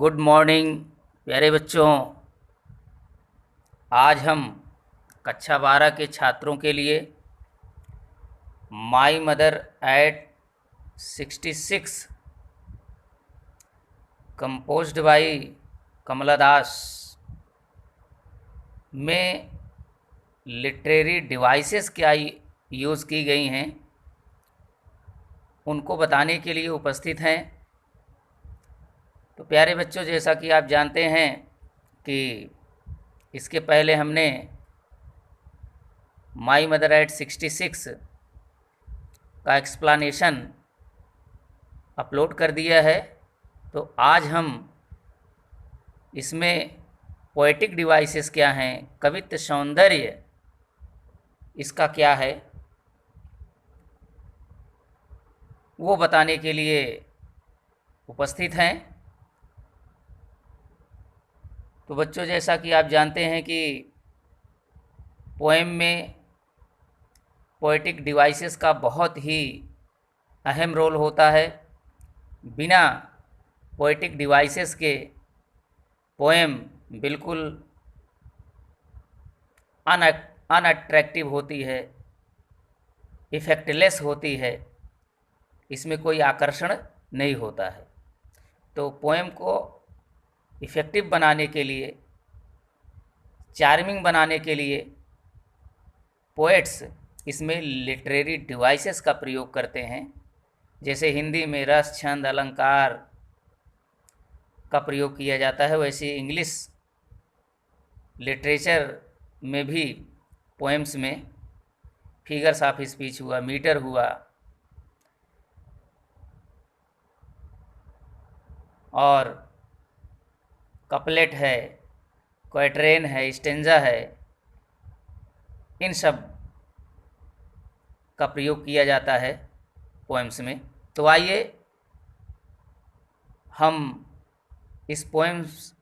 Good morning प्यारे बच्चों। आज हम कक्षा 12 के छात्रों के लिए my mother at 66 composed by Kamala Das में लिटरेरी डिवाइसेस क्या यूज़ की गई हैं उनको बताने के लिए उपस्थित हैं। तो प्यारे बच्चों, जैसा कि आप जानते हैं कि इसके पहले हमने माई मदर एट 66 का एक्सप्लानेशन अपलोड कर दिया है। तो आज हम इसमें पोएटिक डिवाइसेस क्या हैं, कवित्व सौंदर्य इसका क्या है, वो बताने के लिए उपस्थित हैं। तो बच्चों, जैसा कि आप जानते हैं कि पोएम में पोएटिक डिवाइसेस का बहुत ही अहम रोल होता है। बिना पोएटिक डिवाइसेस के पोएम बिल्कुल अनअट्रैक्टिव होती है, इफेक्टलेस होती है, इसमें कोई आकर्षण नहीं होता है। तो पोएम को इफ़ेक्टिव बनाने के लिए, चार्मिंग बनाने के लिए पोएट्स इसमें लिटरेरी डिवाइसेस का प्रयोग करते हैं। जैसे हिंदी में रस, छंद, अलंकार का प्रयोग किया जाता है, वैसे इंग्लिश लिटरेचर में भी पोएम्स में फिगर्स ऑफ स्पीच हुआ, मीटर हुआ और कपलेट है, क्वैट्रेन है, स्टेंजा है, इन सब का प्रयोग किया जाता है पोएम्स में। तो आइए हम इस पोएम्स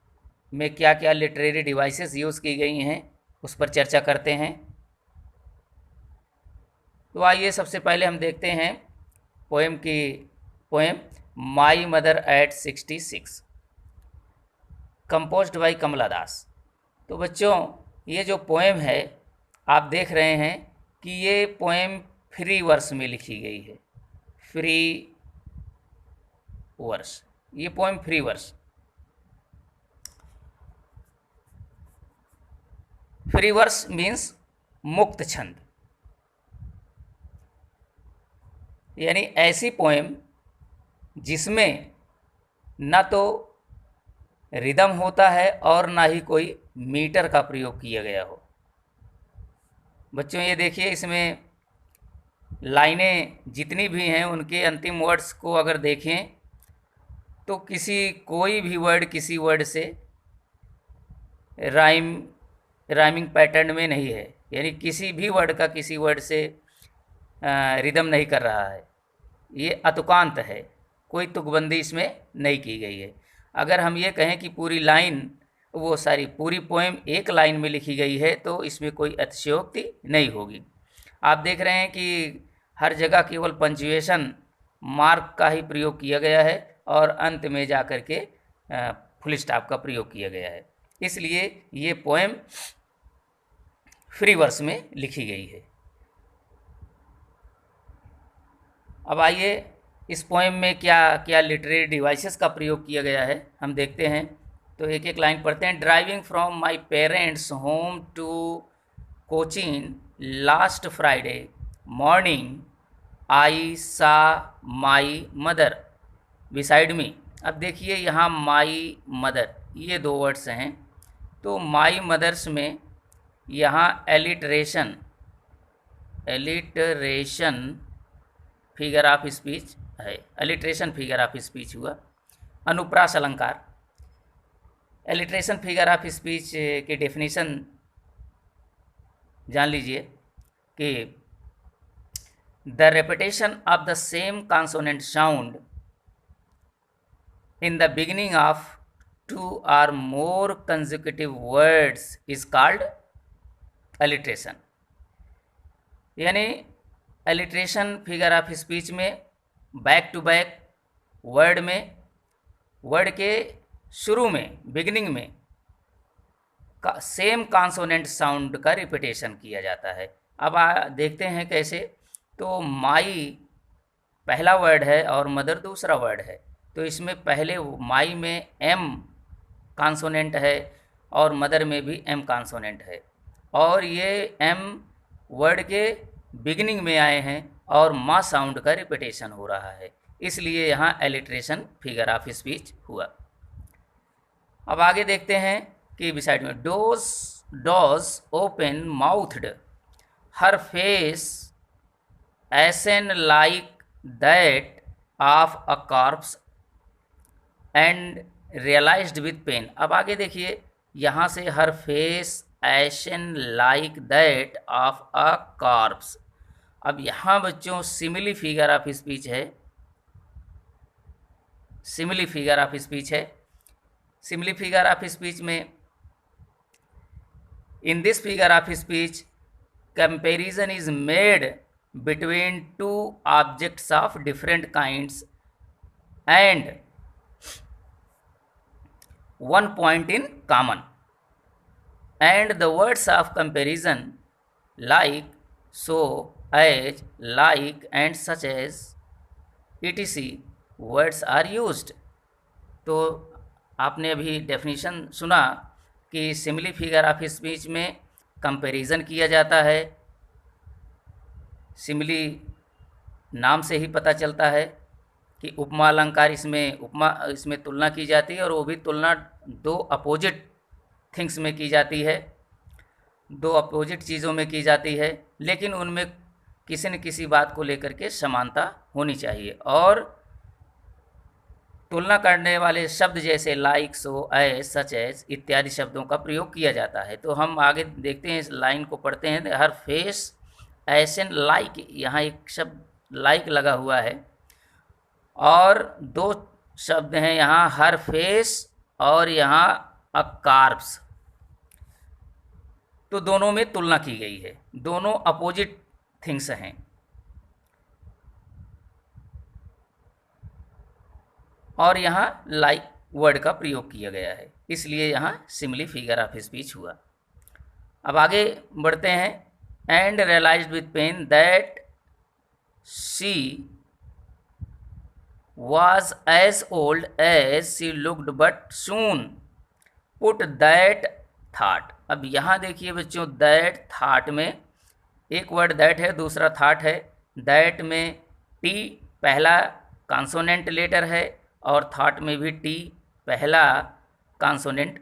में क्या क्या लिटरेरी डिवाइसेस यूज़ की गई हैं उस पर चर्चा करते हैं। तो आइए सबसे पहले हम देखते हैं poem my mother at 66 composed by Kamala Das. तो बच्चों, ये जो पोएम है आप देख रहे हैं कि ये पोएम फ्री वर्स में लिखी गई है। फ्री वर्स, ये poem free verse. Free verse means मुक्त छंद, यानी ऐसी पोएम जिसमें न तो रिदम होता है और ना ही कोई मीटर का प्रयोग किया गया हो। बच्चों ये देखिए, इसमें लाइनें जितनी भी हैं उनके अंतिम वर्ड्स को अगर देखें तो कोई भी वर्ड किसी वर्ड से राइमिंग पैटर्न में नहीं है, यानी किसी भी वर्ड का किसी वर्ड से रिदम नहीं कर रहा है। ये अतुकांत है, कोई तुकबंदी इसमें नहीं की गई है। अगर हम ये कहें कि पूरी पोएम एक लाइन में लिखी गई है तो इसमें कोई अतिशयोक्ति नहीं होगी। आप देख रहे हैं कि हर जगह केवल पंक्चुएशन मार्क का ही प्रयोग किया गया है और अंत में जा कर के फुल स्टॉप का प्रयोग किया गया है। इसलिए ये पोएम फ्री वर्स में लिखी गई है। अब आइए इस पोएम में क्या क्या लिटरेरी डिवाइसेस का प्रयोग किया गया है हम देखते हैं। तो एक एक लाइन पढ़ते हैं। Driving from my parents home to Cochin last Friday morning I saw my mother beside me. अब देखिए यहाँ माई मदर, ये दो वर्ड्स हैं। तो माई मदर्स में यहाँ एलिटरेशन फिगर ऑफ स्पीच है, एलिट्रेशन फिगर ऑफ स्पीच हुआ। अनुप्रास अलंकार। एलिट्रेशन फिगर ऑफ स्पीच की डेफिनेशन जान लीजिए कि the repetition of the same consonant sound in the beginning of two और more consecutive words is called alliteration. यानी एलिट्रेशन फिगर ऑफ स्पीच में बैक टू बैक वर्ड के शुरू में, बिगिनिंग में सेम कॉन्सोनेंट साउंड का रिपीटेशन किया जाता है। अब देखते हैं कैसे। तो माई पहला वर्ड है और मदर दूसरा वर्ड है, तो इसमें पहले माई में एम कॉन्सोनेंट है और मदर में भी एम कॉन्सोनेंट है, और ये एम वर्ड के बिगिनिंग में आए हैं और माँ साउंड का रिपीटेशन हो रहा है, इसलिए यहाँ एलिट्रेशन फिगर ऑफ स्पीच हुआ। अब आगे देखते हैं कि beside me doze open mouthed, her face ashen like that of a corpse and realised with pain. अब आगे देखिए, यहाँ से her face ashen like that of a corpse. अब यहाँ बच्चों सिमिली फिगर ऑफ स्पीच है, सिमिली फिगर ऑफ स्पीच है। सिमिली फिगर ऑफ स्पीच में, in this figure of speech comparison is made between two objects of different kinds and one point in common, and the words of comparison like, so, as, like and such as etc words are used। तो आपने अभी definition सुना कि simile figure of speech में comparison किया जाता है। Simile नाम से ही पता चलता है कि उपमा अलंकार इसमें तुलना की जाती है, और वो भी तुलना दो अपोजिट थिंग्स में की जाती है, दो अपोजिट चीज़ों में की जाती है, लेकिन उनमें किसी न किसी बात को लेकर के समानता होनी चाहिए। और तुलना करने वाले शब्द जैसे लाइक, सो, एज, सच एज इत्यादि शब्दों का प्रयोग किया जाता है। तो हम आगे देखते हैं, इस लाइन को पढ़ते हैं। हर फेस एसन लाइक, यहाँ एक शब्द लाइक लगा हुआ है, और दो शब्द हैं यहाँ, हर फेस और यहाँ अ कार्ब्स। तो दोनों में तुलना की गई है, दोनों अपोजिट थिंग्स हैं। और यहाँ लाइक वर्ड का प्रयोग किया गया है, इसलिए यहाँ सिमिली फिगर ऑफ स्पीच हुआ। अब आगे बढ़ते हैं। And realised with pain that she was as old as she looked but soon put that thought। अब यहाँ देखिए बच्चों, that thought में एक वर्ड that है, दूसरा thought है। that में T पहला कॉन्सोनेंट लेटर है और thought में भी T पहला कॉन्सोनेंट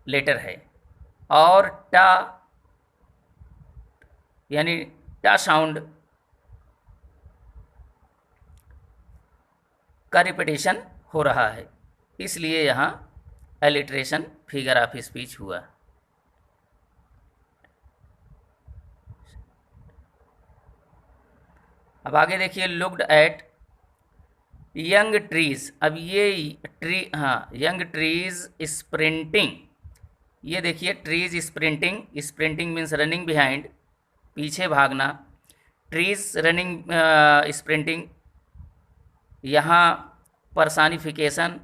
लेटर है, और टा यानी टा साउंड का रिपीटेशन हो रहा है, इसलिए यहाँ एलिट्रेशन फिगर ऑफ स्पीच हुआ। अब आगे देखिए, लुक्ड एट यंग ट्रीज। अब ये यंग ट्रीज स्प्रिंटिंग, ये देखिए trees sprinting, sprinting means running behind, पीछे भागना। ट्रीज रनिंग स्प्रिंटिंग, यहाँ पर्सनिफिकेशन,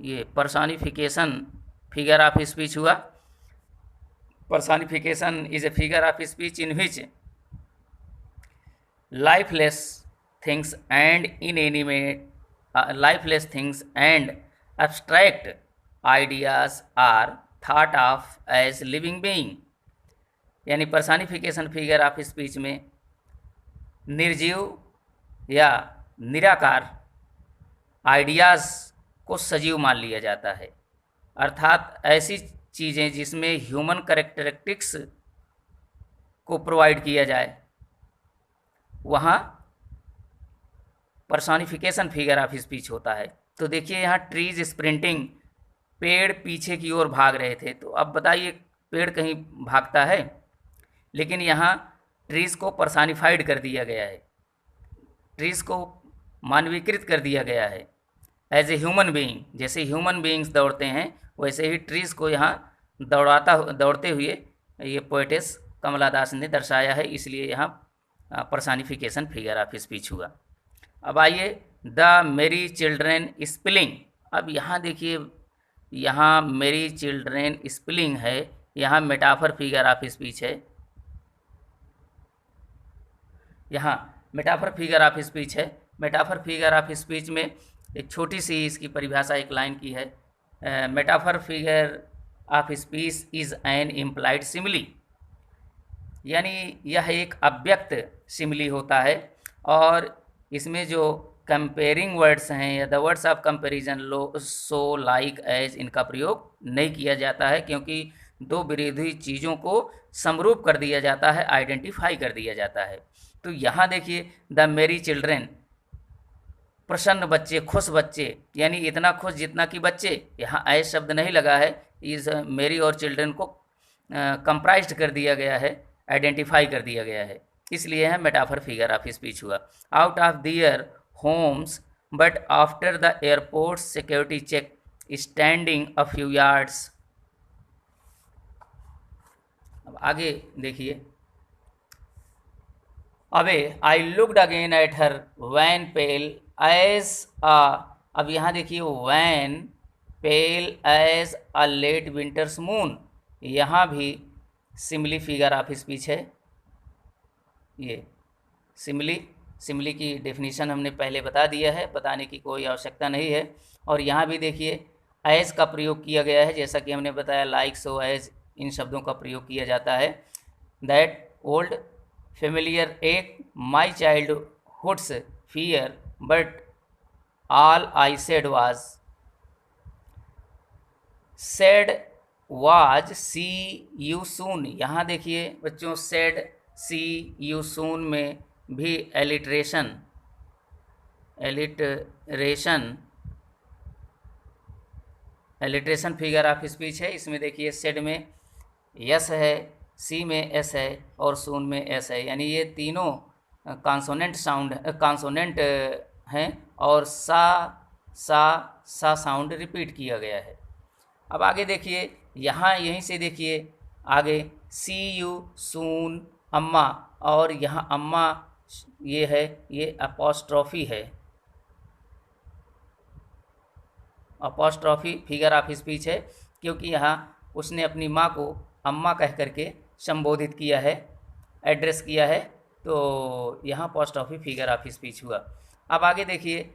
ये पर्सनिफिकेशन फिगर ऑफ स्पीच हुआ। Personification is a figure of speech in which lifeless things and inanimate lifeless things and abstract ideas are thought of as living being. यानी personification figure of speech में निर्जीव या निराकार ideas को सजीव मान लिया जाता है, अर्थात ऐसी चीज़ें जिसमें ह्यूमन कैरेक्टरिस्टिक्स को प्रोवाइड किया जाए, वहाँ पर्सनिफिकेशन फिगर ऑफ स्पीच होता है। तो देखिए यहाँ ट्रीज स्प्रिंटिंग, पेड़ पीछे की ओर भाग रहे थे। तो अब बताइए, पेड़ कहीं भागता है? लेकिन यहाँ ट्रीज़ को पर्सनिफाइड कर दिया गया है, ट्रीज़ को मानवीकृत कर दिया गया है एज ए ह्यूमन बीइंग। जैसे ह्यूमन बीइंग्स दौड़ते हैं, वैसे ही ट्रीज़ को यहाँ दौड़ते हुए ये पोएटेस कमला दास ने दर्शाया है, इसलिए यहाँ पर्सनिफिकेशन फिगर ऑफ स्पीच हुआ। अब आइए द मेरी चिल्ड्रेन स्पिलिंग। अब यहाँ देखिए, यहाँ मेरी चिल्ड्रेन स्पिलिंग है, यहाँ मेटाफर फिगर ऑफ स्पीच है, यहाँ मेटाफर फिगर ऑफ स्पीच है। मेटाफर फिगर ऑफ स्पीच में एक छोटी सी इसकी परिभाषा एक लाइन की है, metaphor figure of speech is an implied simile, यानी यह एक अव्यक्त सिमिली होता है, और इसमें जो कंपेयरिंग वर्ड्स हैं या द वर्ड्स ऑफ कंपेरिजन लो सो लाइक एज, इनका प्रयोग नहीं किया जाता है, क्योंकि दो विरोधी चीज़ों को समरूप कर दिया जाता है, आइडेंटिफाई कर दिया जाता है। तो यहाँ देखिए, द मेरी चिल्ड्रेन, प्रसन्न बच्चे, खुश बच्चे, यानी इतना खुश जितना कि बच्चे, यहाँ एज शब्द नहीं लगा है, इस मेरी और चिल्ड्रेन को कंप्राइज्ड कर दिया गया है, आइडेंटिफाई कर दिया गया है, इसलिए है मेटाफर फिगर ऑफ स्पीच हुआ। Out of their homes but after the airport security check standing a few yards. अब आगे देखिए, away I looked again at her wan pale as a, अब यहाँ देखिए wan pale as a late winter's moon, यहाँ भी simile figure of speech है। ये सिमिली की डेफिनेशन हमने पहले बता दिया है, बताने की कोई आवश्यकता नहीं है। और यहाँ भी देखिए एज का प्रयोग किया गया है, जैसा कि हमने बताया लाइक सो एज, इन शब्दों का प्रयोग किया जाता है। That old familiar ache my childhood's fear but all I said was, said was see you soon, यहाँ देखिए बच्चों सेड सी यू सून में भी एलिट्रेशन फिगर ऑफ स्पीच है। इसमें देखिए सेड में यस है, सी में एस है और सून में एस है, यानी ये तीनों कॉन्सोनेंट हैं, और सा साउंड रिपीट किया गया है। अब आगे देखिए, यहाँ यहीं से देखिए आगे सी यू सून अम्मा, और यहाँ अम्मा ये है, ये अपॉस्ट्रॉफी है, अपॉस्ट्रॉफी फिगर ऑफ स्पीच है, क्योंकि यहाँ उसने अपनी माँ को अम्मा कह करके संबोधित किया है, एड्रेस किया है, तो यहाँ अपॉस्ट्रॉफी फिगर ऑफ स्पीच हुआ। अब आगे देखिए,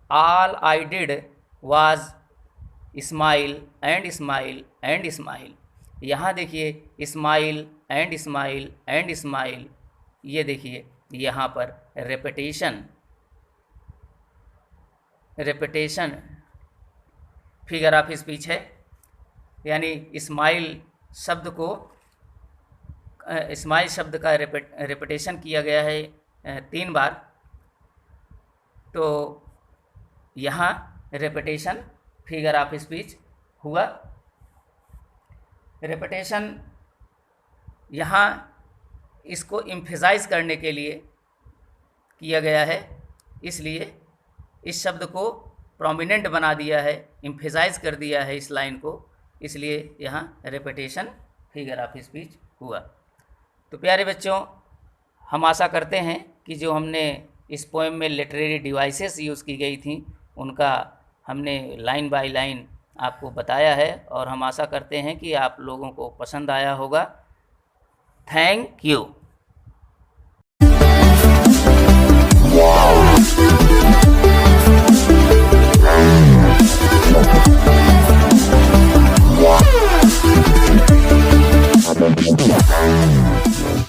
all I did was smile and smile and smile, यहाँ देखिए smile and smile and smile, ये देखिए यहाँ पर रेपिटेशन फिगर ऑफ स्पीच है, यानी स्माइल शब्द का रेपिटेशन किया गया है 3 बार, तो यहाँ रेपिटेशन फिगर ऑफ स्पीच हुआ। रेपिटेशन यहाँ इसको एम्फेसाइज करने के लिए किया गया है, इसलिए इस शब्द को प्रोमिनेंट बना दिया है, एम्फेसाइज कर दिया है इस लाइन को, इसलिए यहाँ रेपिटेशन फिगर ऑफ स्पीच हुआ। तो प्यारे बच्चों, हम आशा करते हैं कि जो हमने इस पोएम में लिटरेरी डिवाइसेस यूज़ की गई थी उनका हमने लाइन बाय लाइन आपको बताया है, और हम आशा करते हैं कि आप लोगों को पसंद आया होगा। Thank you.